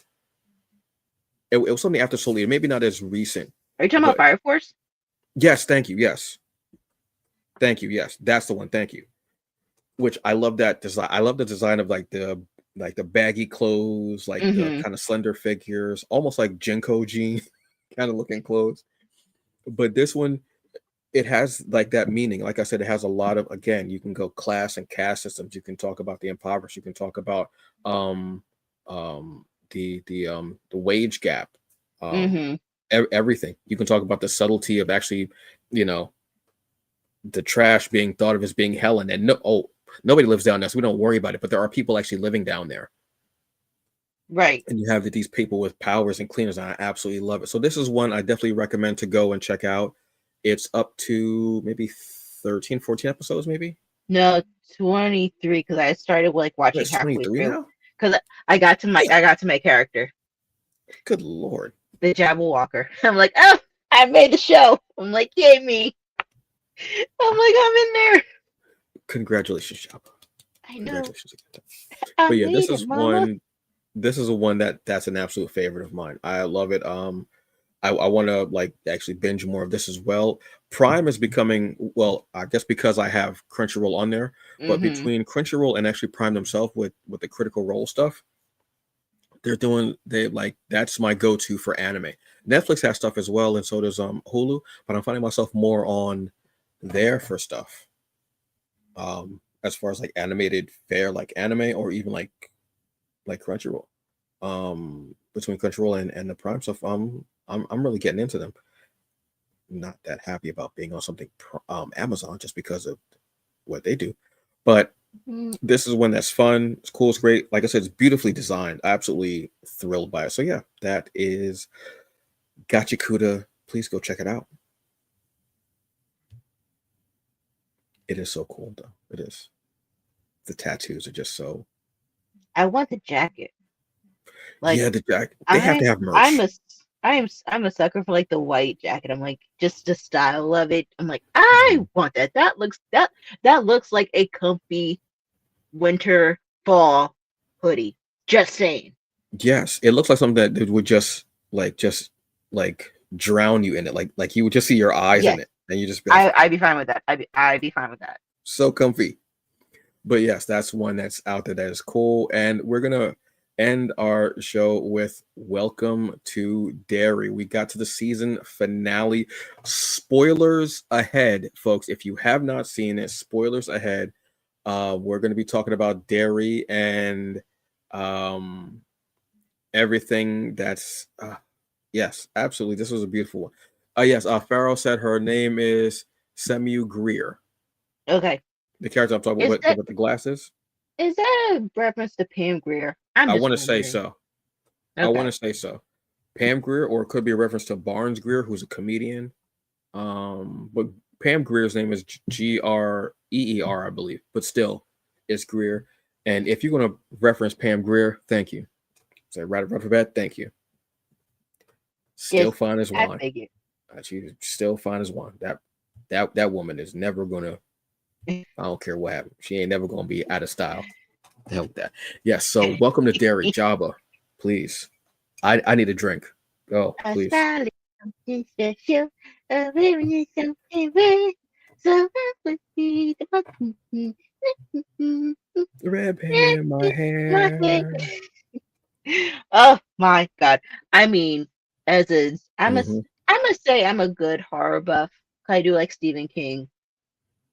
It was something after Soul Eater, maybe not as recent. Are you talking about But Fire Force? yes, thank you. Yes, thank you. Yes, that's the one. Thank you. Which I love that design. I love the design of like the baggy clothes, like the Mm-hmm. kind of slender figures, almost like Jinko jean kind of looking clothes. But this one, it has like that meaning. Like I said, it has a lot of, again, you can go class and caste systems. You can talk about the impoverished. You can talk about um the wage gap, um Mm-hmm. everything. You can talk about the subtlety of actually, you know, the trash being thought of as being hell, and then nobody lives down there, so we don't worry about it. But there are people actually living down there, Right. and you have these people with powers and cleaners, and I absolutely love it. So this is one I definitely recommend to go and check out. It's up to maybe 13, 14 episodes, maybe. No, 23 because I started like watching It's halfway 23 through now. because I got to my character, Good Lord. the Jabba Walker. I'm like, oh, I made the show. I'm like, yay me. I'm like, I'm in there. Congratulations, Jabba. I know. Congratulations again. I But yeah, made it, mama. this is a one that's an absolute favorite of mine. I love it. I want to like actually binge more of this as well. Prime is becoming, well, I guess because I have Crunchyroll on there, but Mm-hmm. between Crunchyroll and actually Prime themselves with the Critical Role stuff, they like that's my go-to for anime. Netflix has stuff as well, and so does Hulu, but I'm finding myself more on there for stuff. As far as like animated fare, like anime, or even like Crunchyroll. Between Crunchyroll and the Prime stuff, I'm really getting into them. Not that happy about being on something Amazon just because of what they do, but Mm, this is one that's fun. It's cool. It's great. Like I said, it's beautifully designed. Absolutely thrilled by it. So yeah, that is Gachiakuta. Please go check it out. It is so cool though. It is. The tattoos are just so. I want the jacket. Like Yeah, the jack. They have to I have I'm merch. a I'm a sucker for like the white jacket. I'm like just the style of it. I'm like Mhm. I want that. That looks like a comfy winter fall hoodie. Just saying. Yes, it looks like something that would just like drown you in it. Like you would just see your eyes in Yes, it, and you just be like, I'd be fine with that. I'd be fine with that. so comfy. But yes, that's one that's out there that is cool. And we're gonna end our show with Welcome to Derry. We got to the season finale. Spoilers ahead, folks. If you have not seen it, spoilers ahead. We're gonna be talking about Derry and um everything that's yes, absolutely. This was a beautiful one. Yes, Pharaoh said her name is Semu Greer. Okay. The character I'm talking about Is that with the glasses. is that a reference to Pam Grier? I'm I just want to say wondering. so. I want Okay. to say so. Pam Grier, or it could be a reference to Barnes Greer, who's a comedian. But Pam Greer's name is Greer, I believe, but still, it's Greer. And if you're gonna reference Pam Grier, thank you. Say right off the bat, thank you. Still Yes, fine as I wine. figured. She's still fine as wine. That woman is never gonna. I don't care what happens. She ain't never gonna be out of style. The hell with that. Yes. So welcome to Derry, Jabba. Please. I need a drink. Go, A please. smile is something special. A very is something rare. So that would be the button. The red pen in my My head. hair. Oh my god. I mean, as a Hmm. I must say I'm a good horror buff. I do like Stephen King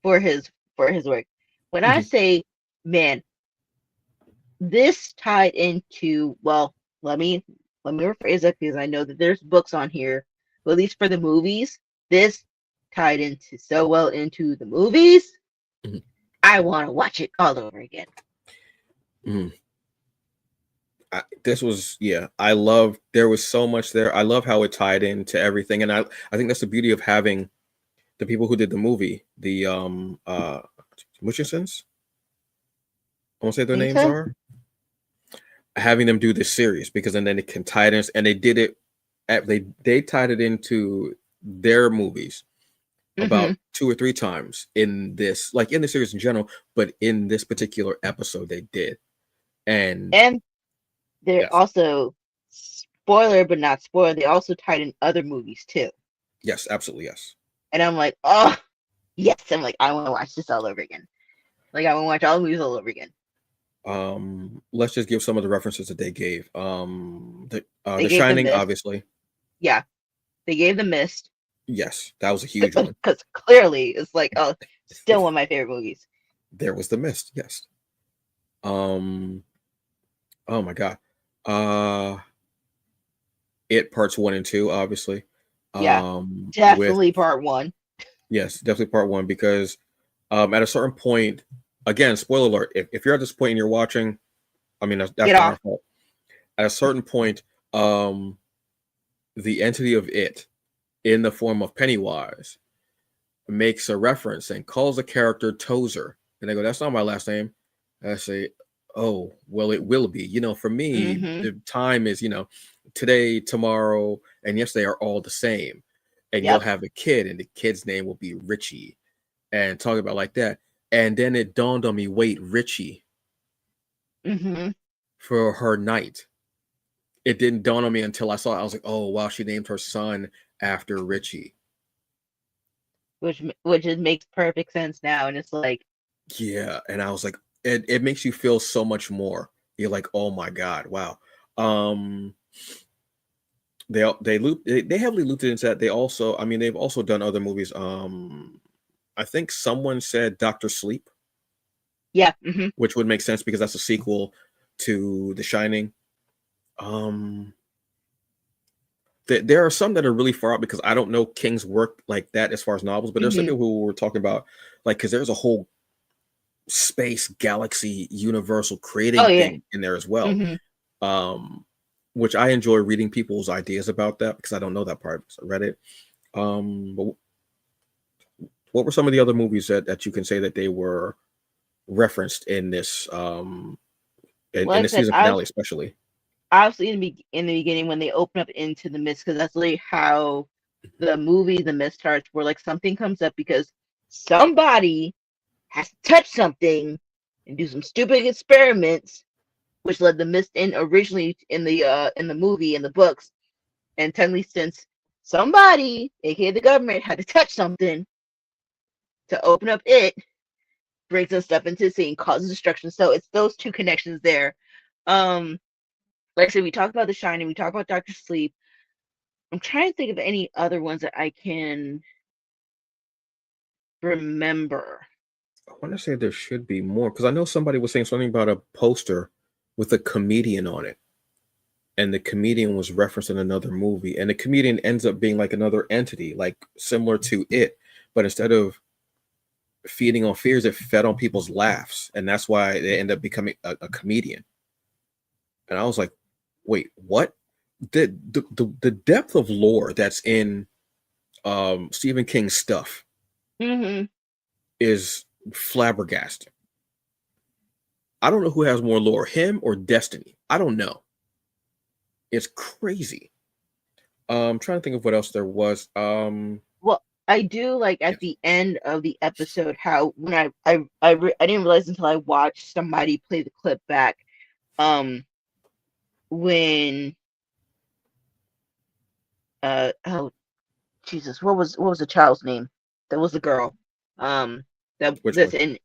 for his work. When I Hmm. say, man, this tied into, well, let me rephrase it because I know that there's books on here, but at least for the movies, this tied into so well into the movies. Hmm. I want to watch it all over again. Hmm. This was, yeah. I love. There was so much there. I love how it tied into everything, and I think that's the beauty of having the people who did the movie, the Murchisons. I want to say their Think names so? are. having them do this series, because then they can tie it in, and they did it they tied it into their movies about 2 or 3 times in this, like in the series in general, but in this particular episode they did. And they're yes, also, spoiler but not spoiler, they also tied in other movies too. yes, absolutely, yes. And I'm like, oh yes, I'm like, I want to watch this all over again. Like, I want to watch all the movies all over again. Let's just give some of the references that they gave. The Gave Shining, The Mist. obviously. Yeah, they gave The Mist. Yes, that was a huge one. Because clearly, it's like, oh, still one of my favorite movies. There was The Mist, yes. Oh my god. It parts 1 and 2, obviously. Yeah, definitely part 1. Yes, definitely part 1, because at a certain point, again, spoiler alert, if you're at this point and you're watching, I mean, that's not our fault. At a certain point, the entity of it, in the form of Pennywise, makes a reference and calls the character Tozer. And they go, that's not my last name. And I say, oh, well, it will be. For me, the time is, today, tomorrow, and yesterday are all the same. And you'll have a kid, and the kid's name will be Richie. And talk about like that. And then it dawned on me, wait, Richie, for her night. It didn't dawn on me until I saw it. I was like, oh, wow, she named her son after Richie. Which makes perfect sense now. And it's like, yeah. And I was like, it makes you feel so much more. You're like, oh my God, wow. They heavily looped into that. They also, I mean, they've also done other movies. I think someone said Dr. Sleep. Yeah. Which would make sense because that's a sequel to The Shining. There are some that are really far out because I don't know King's work like that as far as novels, but there's some people who were talking about, like, because there's a whole space, galaxy, universal creating thing in there as well. Which I enjoy reading people's ideas about that because I don't know that part. So I read it. But what were some of the other movies that you can say that they were referenced in this in the season finale, especially? Obviously, in the beginning when they open up into the mist, because that's literally how the movie The Mist starts, where like something comes up because somebody has to touch something and do some stupid experiments, which led the mist in originally in the movie, in the books. And technically, since somebody, aka the government, had to touch something to open up it, brings some stuff into the scene, causes destruction. So it's those two connections there. Like I said, we talked about The Shining, we talked about Dr. Sleep. I'm trying to think of any other ones that I can remember. I want to say there should be more because I know somebody was saying something about a poster with a comedian on it, and the comedian was referenced in another movie, and the comedian ends up being like another entity, like similar to it, but instead of feeding on fears, it fed on people's laughs, and that's why they end up becoming a comedian. And I was like, wait, what? The depth of lore that's in Stephen King's stuff is flabbergasting. I don't know who has more lore, him or Destiny. I don't know. It's crazy. I'm trying to think of what else there was. Well, I do like at the end of the episode how when I didn't realize until I watched somebody play the clip back. When oh Jesus, what was the child's name? That was the girl. That's in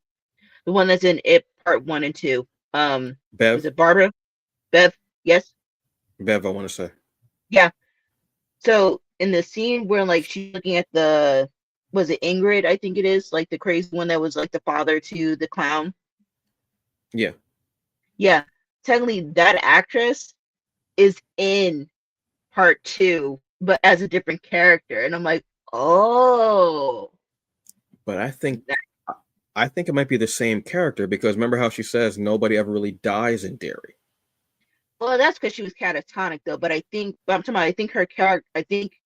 the one that's in it part 1 and 2. Bev. Was it Barbara? Bev? Yes. Bev, I want to say. Yeah. So in the scene where like she's looking at was it Ingrid? I think it is, like the crazy one that was like the father to the clown. Yeah. Yeah. Technically, that actress is in part 2, but as a different character, and I'm like, oh. But I think it might be the same character because remember how she says nobody ever really dies in Derry. Well, that's because she was catatonic, though. But I'm talking about, I think her character, I think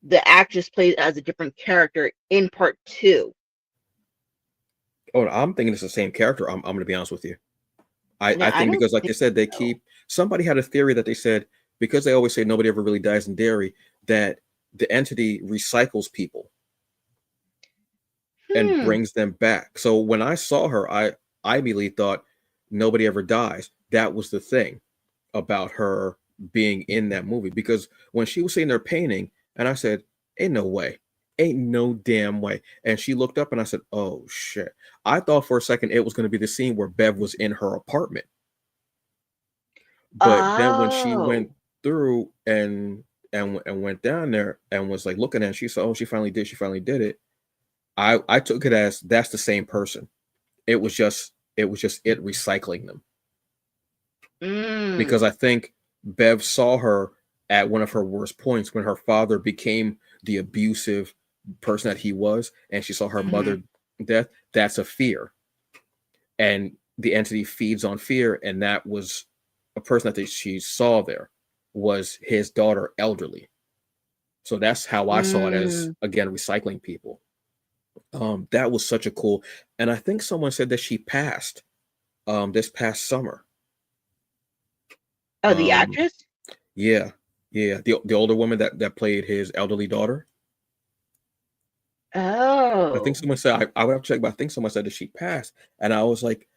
the actress plays as a different character in part 2. Oh, I'm thinking it's the same character. I'm going to be honest with you. I think because, like you said, they keep somebody had a theory that they said, because they always say nobody ever really dies in Derry, that the entity recycles people and Hmm. brings them back. So when I saw her, I immediately thought nobody ever dies. That was the thing about her being in that movie, because when she was sitting there painting, and I said, "Ain't no way, ain't no damn way," and she looked up, and I said, "Oh shit!" I thought for a second it was going to be the scene where Bev was in her apartment, but then when she went Oh. through and went down there and was like looking at it, she said, "Oh, she finally did it." I took it as that's the same person. It was just it recycling them, Mm. because I think Bev saw her at one of her worst points when her father became the abusive person that he was, and she saw her Hmm. mother death. That's a fear, and the entity feeds on fear, and that was a person that she saw there was his daughter, elderly. So that's how I saw it, as Mm. again recycling people. That was such a cool, and I think someone said that she passed this past summer. Oh, the Um, actress? yeah, yeah, the older woman that played his elderly daughter. I think Oh. someone said I would have to check, but I think someone said that she passed, and I was like,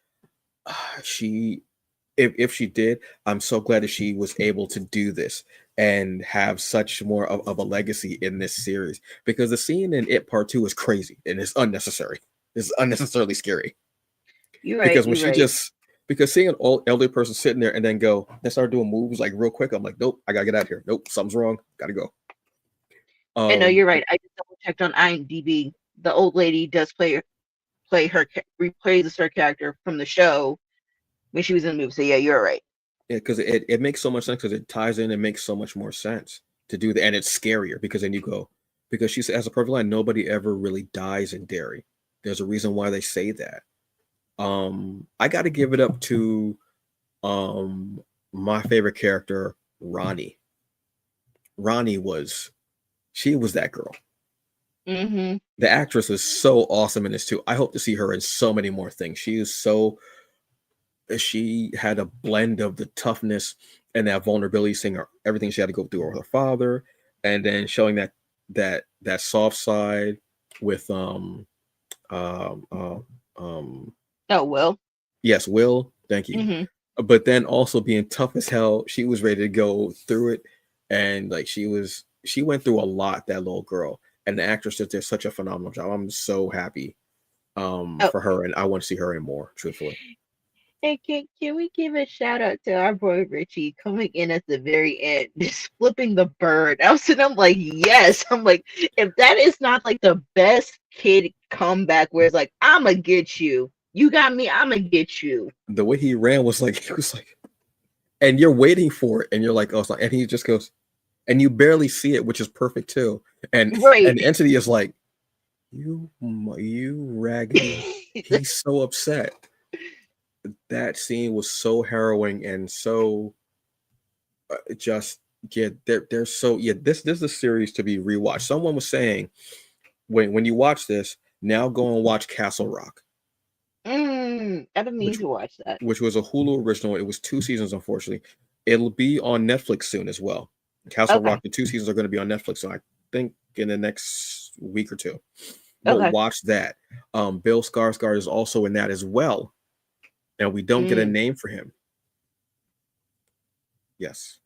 she, if she did, I'm so glad that she was able to do this and have such more of a legacy in this series, because the scene in It Part Two is crazy and it's unnecessary. It's unnecessarily scary. You're right. Because when You're she right. just because seeing an old elderly person sitting there and then go and start doing moves like real quick, I'm like, nope, I gotta get out of here. Nope, something's wrong. Gotta go. And no, Um, you're right. I just double checked on IMDb. The old lady does replays her character from the show when she was in the movie. So yeah, you're right. yeah, because it makes so much sense, because it ties in and makes so much more sense to do that, and it's scarier because then you go, because she says, as a perfect line, nobody ever really dies in Derry. There's a reason why they say that. I got to give it up to um my favorite character, Ronnie. Ronnie was she was that girl. Hmm. The actress is so awesome in this too. I hope to see her in so many more things. She had a blend of the toughness and that vulnerability, seeing her everything she had to go through with her father, and then showing that soft side with um uh, um Oh well. yes, Will, thank you. Hmm. But then also being tough as hell, she was ready to go through it, and like she went through a lot, that little girl, and the actress did such a phenomenal job. I'm so happy Oh, for her, and I want to see her in more, truthfully. and can we give a shout out to our boy Richie coming in at the very end, just flipping the bird? I'm like, yes. I'm like, if that is not like the best kid comeback, where it's like, I'ma get you. You got me. I'ma get you. The way he ran was like he was like, and you're waiting for it, and you're like, oh, it's not, and he just goes, and you barely see it, which is perfect too. And Right. and the entity is like, you raggedy. He's so upset. That scene was so harrowing and so just yeah, they're so yeah. This is a series to be rewatched. Someone was saying when you watch this, now go and watch Castle Rock, I've been meaning which to watch that. which was a Hulu original. It was 2 seasons, unfortunately. It'll be on Netflix soon as well. Castle Rock, Okay. the 2 seasons are going to be on Netflix, so I think in the next week or two. But Okay. watch that. Bill Skarsgård is also in that as well, and we don't get a Mm. name for him. Yes.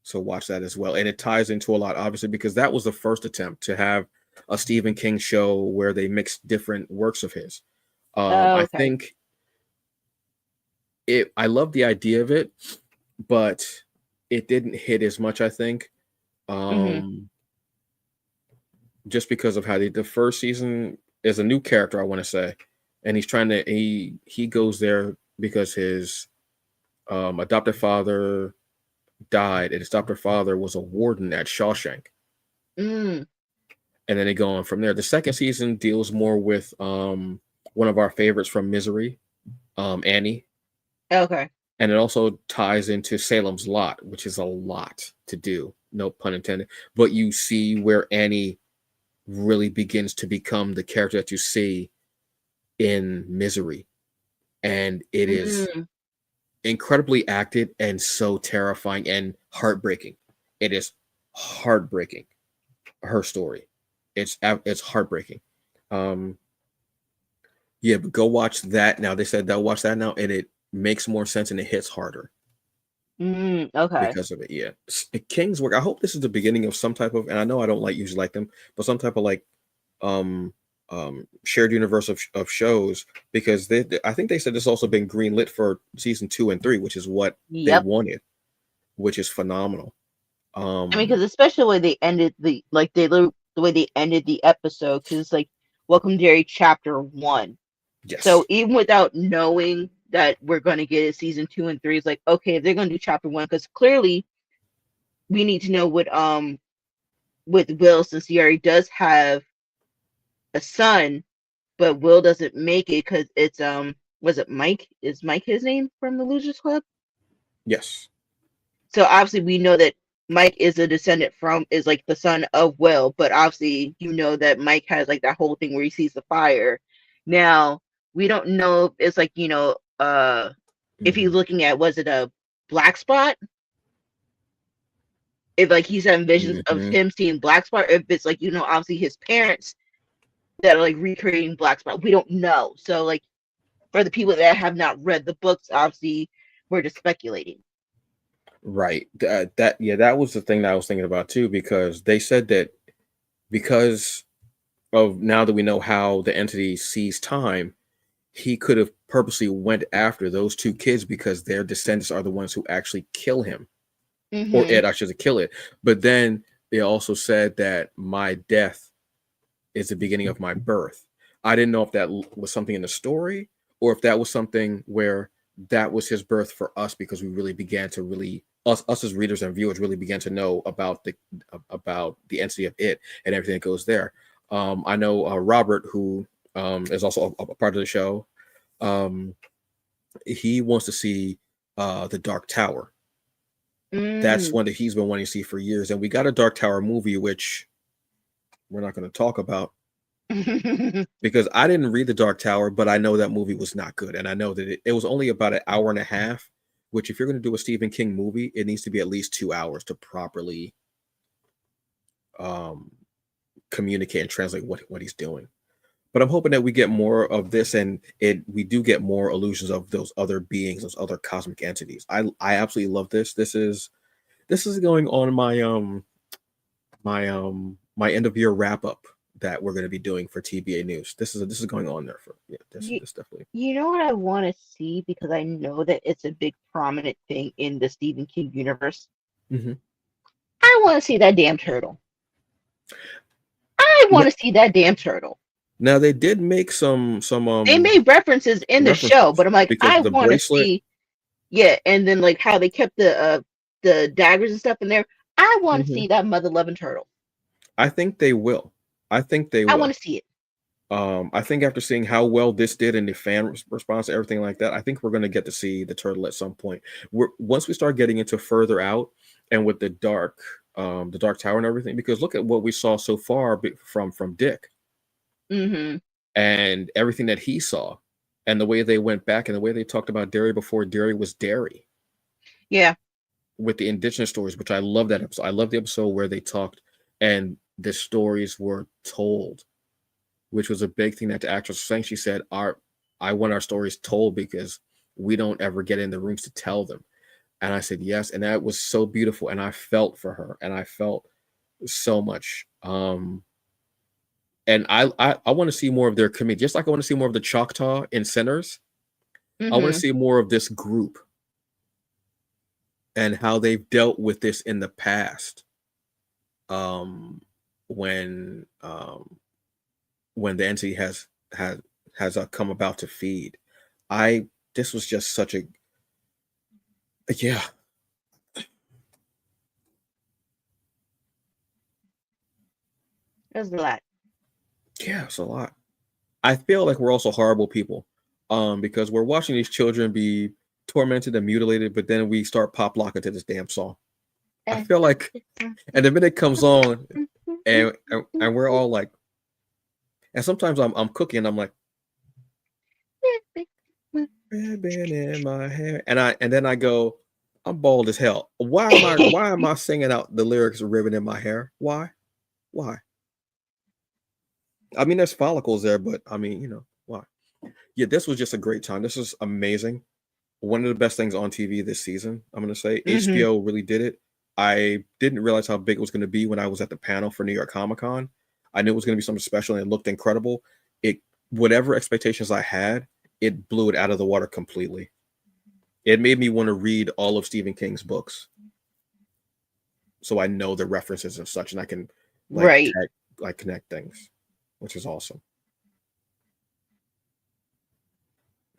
So watch that as well. And it ties into a lot, obviously, because that was the first attempt to have a Stephen King show where they mixed different works of his. Oh, I okay. think I love the idea of it, but it didn't hit as much, I think. Hmm. Um, just because of how the first season is a new character, I want to say. And he goes there because his adopted father died, and his adopted father was a warden at Shawshank. Mm. And then they go on from there. The second season deals more with one of our favorites from Misery, Annie, Okay. and it also ties into Salem's Lot, which is a lot to do, no pun intended. But you see where Annie really begins to become the character that you see in Misery, and Mm. incredibly acted and so terrifying and heartbreaking. It is heartbreaking. Her story, it's heartbreaking. Um, yeah, but go watch that now. They said they'll watch that now, and it makes more sense and it hits harder Okay. because of it. Yeah, King's work. I hope this is the beginning of some type of, and I know I don't usually like them, but some type of like um shared universe of shows, because I think they said this also been greenlit for season 2 and 3, which is what they Yep. wanted, which is phenomenal. I mean, because especially the way they ended the way they ended the episode, because it's like Welcome Derry Chapter 1. So Yes. even without knowing that we're going to get a season 2 and 3, it's like, okay, if they're going to do Chapter 1, because clearly we need to know with Will, since he already does have a son, but Will doesn't make it because it's was it Mike? Is Mike his name from the Losers Club? Yes. So obviously we know that Mike is a descendant from is like the son of Will, but obviously you know that Mike has like that whole thing where he sees the fire. Now we don't know if it's like, if he's Mhm. looking at, was it a black spot? If like he's having visions of Mhm. him seeing black spot, if it's like, obviously his parents that are like recreating black spot. We don't know. So like for the people that have not read the books, obviously we're just speculating. Right. That was the thing that I was thinking about too, because they said that because of now that we know how the entity sees time, he could have purposely went after those two kids because their descendants are the ones who actually kill him, or Mm-hmm. Ed actually kill it. But then they also said that my death is the beginning of my birth. I didn't know if that was something in the story or if that was something where that was his birth for us, because we really began to really us as readers and viewers really began to know about the entity of it and everything that goes there. I know Robert, who is also a part of the show. Um, he wants to see the Dark Tower. That's Mm. one that he's been wanting to see for years, and we got a Dark Tower movie, which we're not going to talk about because I didn't read The Dark Tower, but I know that movie was not good. And I know that it was only about an hour and a half, which if you're going to do a Stephen King movie, it needs to be at least 2 hours to properly um, communicate and translate what he's doing. But I'm hoping that we get more of this, and we do get more illusions of those other beings, those other cosmic entities. I absolutely love this. This is going on my end of year wrap up that we're going to be doing for TBA News. This is going on there for, yeah. you, This definitely. you know what I want to see, because I know that it's a big prominent thing in the Stephen King universe. Hmm. I want to see that damn turtle. I want to see that damn turtle. Now they did make some They made references in the show, references but I'm like, because I the want to bracelet. see, yeah, and then like how they kept the daggers and stuff in there. I want to Mhm. see that mother loving turtle. I think they will. I think they I want will. to see it. I think after seeing how well this did and the fan response to everything like that, I think we're going to get to see the turtle at some point. Once we start getting into further out and with the dark tower and everything, because look at what we saw so far from Dick Mm-hmm. and everything that he saw, and the way they went back and the way they talked about Derry before Derry was Derry Yeah. with the indigenous stories, which I love that episode. I love the episode where they talked and the stories were told, which was a big thing that the actress was saying. She said, I want our stories told because we don't ever get in the rooms to tell them. And I said, yes. And that was so beautiful. And I felt for her and I felt so much. And I want to see more of their community, just like I want to see more of the Choctaw in Centers. I want to Mm-hmm. see more of this group and how they've dealt with this in the past. Um, when um, when the entity has come about to feed. I This was just such a, yeah, There's a lot. yeah, it's a lot. I feel like we're also horrible people, because we're watching these children be tormented and mutilated, but then we start pop locking to this damn song. I feel like, and the minute it comes on, and we're all like, and sometimes I'm cooking, and I'm like, ribbon in my hair, and then I go, I'm bald as hell. Why am I singing out the lyrics of ribbon in my hair? Why? I mean, there's follicles there, but I mean, why? Yeah, this was just a great time. This is amazing. One of the best things on TV this season, I'm gonna say. HBO really did it. I didn't realize how big it was gonna be when I was at the panel for New York Comic Con. I knew it was gonna be something special and it looked incredible. Whatever expectations I had, it blew it out of the water completely. It made me want to read all of Stephen King's books, so I know the references and such, and I can Right. connect things, which is awesome.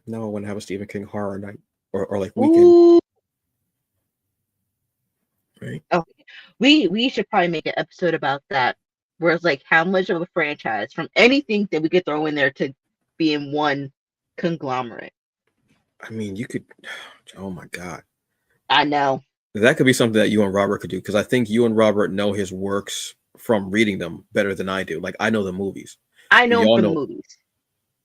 Now I want to have a Stephen King horror night or like weekend. Ooh. Right. Oh, we should probably make an episode about that, where it's like how much of a franchise from anything that we could throw in there to be in one conglomerate. I mean, you could. Oh my God. I know. That could be something that you and Robert could do, because I think you and Robert know his works from reading them better than I do. Like, I know the movies. I know him Y'all from know. the movies.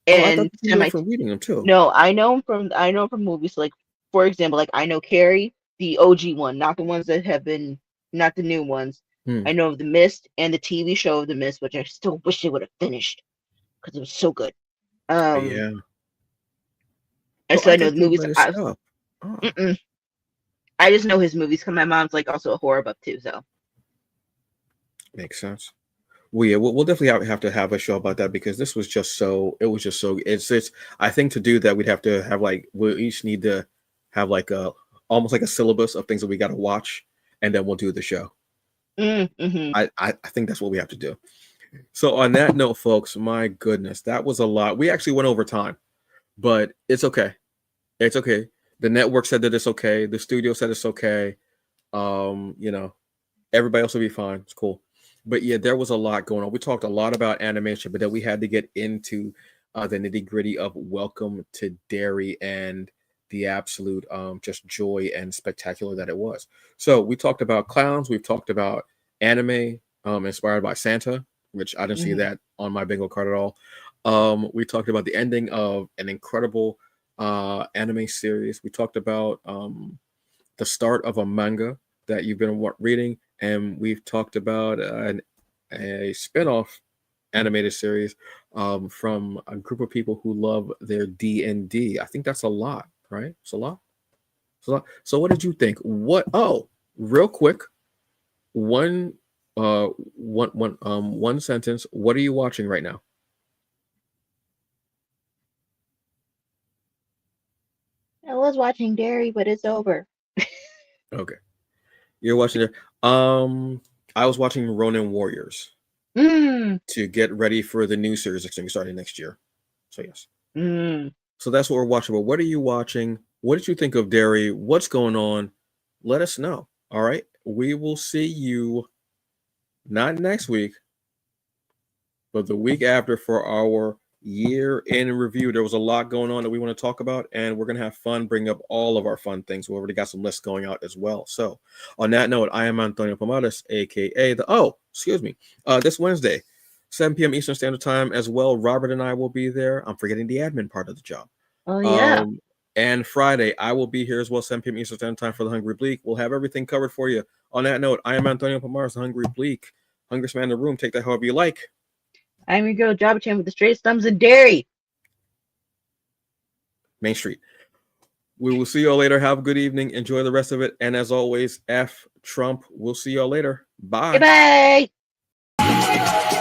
Oh, I thought And you knew him from reading them too. no, I know him from movies. Like, for example, like I know Carrie, the OG one, not the ones that have been, not the new ones. I know of The Mist and the TV show of The Mist, which I still wish they would have finished because it was so good. Yeah. And Oh, so I I know thought the you movies. read his stuff. Oh. I just know his movies because my mom's like also a horror buff too. So Makes sense. Well, yeah, we'll definitely have to have a show about that, because this was just so. It was just so. It's. I think to do that, we'd have to have we each need to have almost like a syllabus of things that we got to watch, and then we'll do the show. I think that's what we have to do. So on that note, folks, my goodness, that was a lot. We actually went over time, but it's okay. It's okay. The network said that it's okay. The studio said it's okay. Everybody else will be fine. It's cool. But yeah, there was a lot going on. We talked a lot about animation, but then we had to get into the nitty gritty of Welcome to Derry and the absolute just joy and spectacular that it was. So we talked about clowns. We've talked about anime inspired by Santa, which I didn't see that on my bingo card at all. We talked about the ending of an incredible anime series. We talked about the start of a manga that you've been reading, and we've talked about a spin-off animated series from a group of people who love their D&D. I think that's a lot, right? It's a lot. So what did you think? Real quick, one sentence. What are you watching right now? I was watching Derry, but it's over. Okay. You're watching it. I was watching Ronin Warriors to get ready for the new series that's going to be starting next year. So yes. So that's what we're watching. But what are you watching? What did you think of Derry? What's going on? Let us know. All right. We will see you not next week, but the week after for our year in review. There was a lot going on that we want to talk about, and we're going to have fun bringing up all of our fun things. We already got some lists going out as well. So on that note, I am Antonio Pomares, aka this Wednesday, 7 p.m. Eastern Standard Time as well. Robert and I will be there. I'm forgetting the admin part of the job. Oh yeah. And Friday, I will be here as well, 7 p.m. Eastern Standard Time for the Hungry Bleak. We'll have everything covered for you. On that note, I am Antonio Pomares, the Hungry Bleak. Hungriest man in the room. Take that however you like. I'm your girl, Jabba Chan with the straight thumbs and Derry. Main Street. We will see y'all later. Have a good evening. Enjoy the rest of it. And as always, F Trump. We'll see y'all later. Bye. Bye.